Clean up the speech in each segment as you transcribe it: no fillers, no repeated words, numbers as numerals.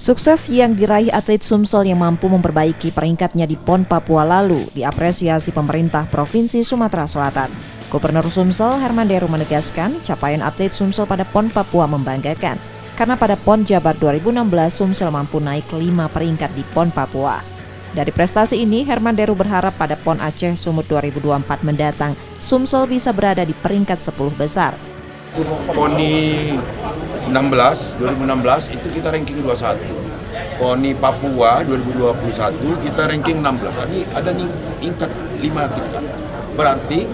Sukses yang diraih atlet Sumsel yang mampu memperbaiki peringkatnya di PON Papua lalu diapresiasi pemerintah Provinsi Sumatera Selatan. Gubernur Sumsel Herman Deru menegaskan capaian atlet Sumsel pada PON Papua membanggakan. Karena pada PON Jabar 2016 Sumsel mampu naik 5 peringkat di PON Papua. Dari prestasi ini, Herman Deru berharap pada PON Aceh Sumut 2024 mendatang, Sumsel bisa berada di peringkat 10 besar. PONI 2016 itu kita ranking 21. PONI Papua 2021 kita ranking 16. Jadi ada tingkat 5 tingkat. Berarti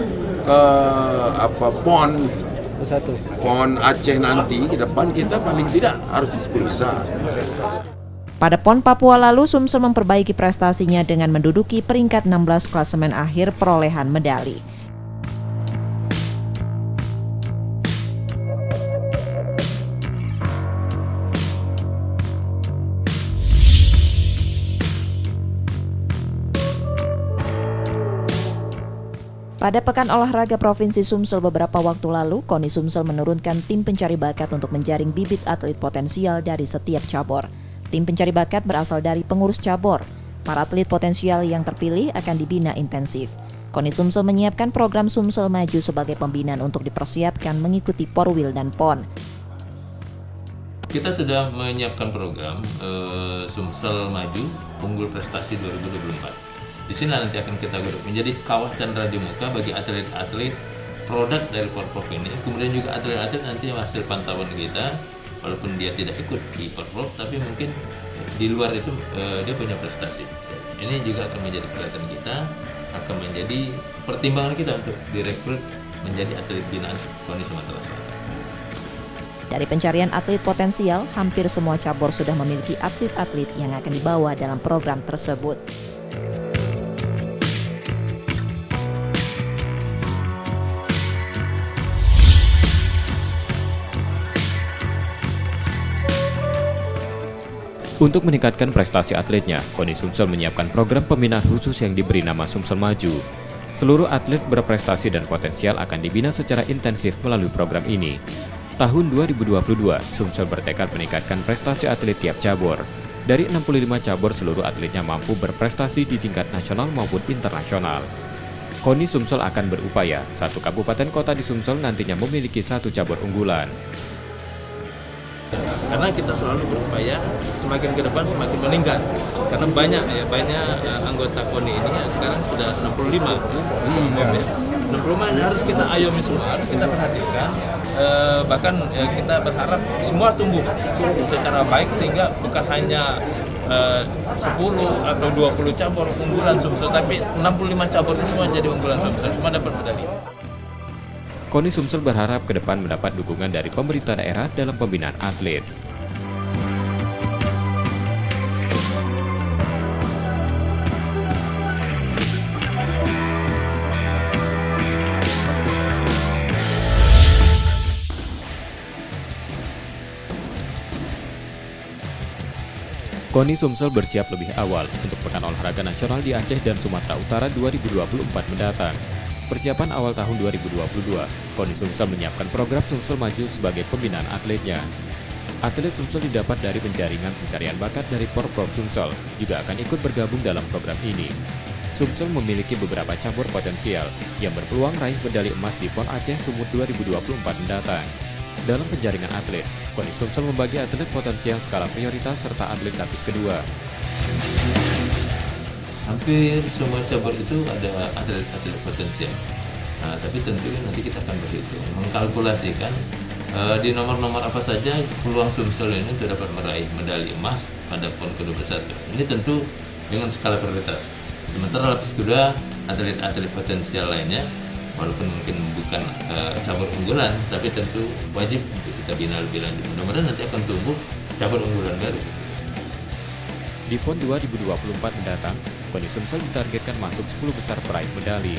PON Aceh nanti ke depan kita paling tidak harus di 10 besar. Pada PON Papua lalu, Sumsel memperbaiki prestasinya dengan menduduki peringkat 16 klasemen akhir perolehan medali. Pada Pekan Olahraga Provinsi Sumsel beberapa waktu lalu, KONI Sumsel menurunkan tim pencari bakat untuk menjaring bibit atlet potensial dari setiap cabur. Tim pencari bakat berasal dari pengurus cabur. Para atlet potensial yang terpilih akan dibina intensif. KONI Sumsel menyiapkan program Sumsel Maju sebagai pembinaan untuk dipersiapkan mengikuti Porwil dan PON. Kita sudah menyiapkan program Sumsel Maju Unggul Prestasi 2024. Di sini nanti akan kita godok menjadi kawah candra di muka bagi atlet-atlet produk dari Porprov ini. Kemudian juga atlet-atlet nanti hasil pantauan kita, walaupun dia tidak ikut di Porprov, tapi mungkin di luar itu dia punya prestasi. Ini juga akan menjadi perhatian kita, akan menjadi pertimbangan kita untuk direkrut menjadi atlet binaan KONI Sumatera Selatan. Dari pencarian atlet potensial, hampir semua cabur sudah memiliki atlet-atlet yang akan dibawa dalam program tersebut. Untuk meningkatkan prestasi atletnya, KONI Sumsel menyiapkan program pembinaan khusus yang diberi nama Sumsel Maju. Seluruh atlet berprestasi dan potensial akan dibina secara intensif melalui program ini. Tahun 2022, Sumsel bertekad meningkatkan prestasi atlet tiap cabur. Dari 65 cabur, seluruh atletnya mampu berprestasi di tingkat nasional maupun internasional. KONI Sumsel akan berupaya, satu kabupaten kota di Sumsel nantinya memiliki satu cabur unggulan. Karena kita selalu berupaya semakin ke depan semakin meningkat, karena banyak anggota KONI ini sekarang sudah 65 ya. 65 ini harus kita ayomi semua, harus kita perhatikan, bahkan kita berharap semua tumbuh secara baik sehingga bukan hanya 10 atau 20 cabur unggulan Sumsel, tapi 65 cabur ini semua jadi unggulan Sumsel, semua dapat medali. KONI Sumsel berharap ke depan mendapat dukungan dari pemerintah daerah dalam pembinaan atlet. KONI Sumsel bersiap lebih awal untuk Pekan Olahraga Nasional di Aceh dan Sumatera Utara 2024 mendatang. Persiapan awal tahun 2022, KONI Sumsel menyiapkan program Sumsel Maju sebagai pembinaan atletnya. Atlet Sumsel didapat dari penjaringan pencarian bakat dari Porprov Sumsel, juga akan ikut bergabung dalam program ini. Sumsel memiliki beberapa cabur potensial yang berpeluang raih medali emas di PON Aceh Sumut 2024 mendatang. Dalam penjaringan atlet, KONI Sumsel membagi atlet potensial skala prioritas serta atlet lapis kedua. Hampir semua cabur itu ada atlet-atlet potensial. Nah, tapi tentunya nanti kita akan berhitung, mengkalkulasikan di nomor-nomor apa saja peluang Sumsel ini untuk dapat meraih medali emas pada PON ke-21. Ini tentu dengan skala prioritas. Sementara lapis kedua, atlet-atlet potensial lainnya, walaupun mungkin bukan cabur unggulan, tapi tentu wajib untuk kita bina lebih lanjut. Mudah-mudahan nanti akan tumbuh cabur unggulan baru. Di PON 2024 mendatang, KONI Sumsel ditargetkan masuk 10 besar peraih medali.